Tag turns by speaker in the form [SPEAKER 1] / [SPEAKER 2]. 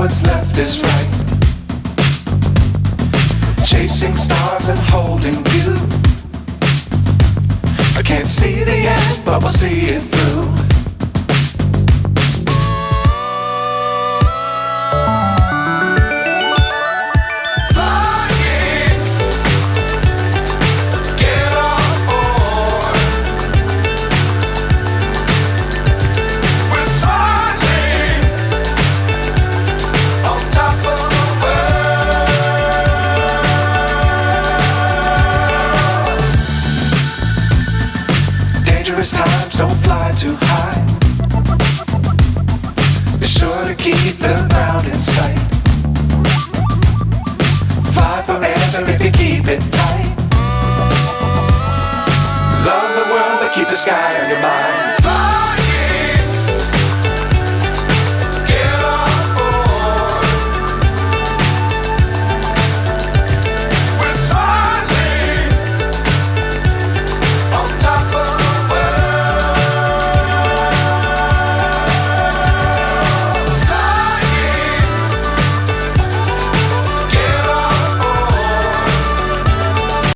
[SPEAKER 1] what's left is right. Chasing stars and holding you. I can't see the end, but we'll see it through. Times don't fly too high. Be sure to keep the ground in sight. Fly forever if you keep it tight. Love the world but keep the sky on your mind.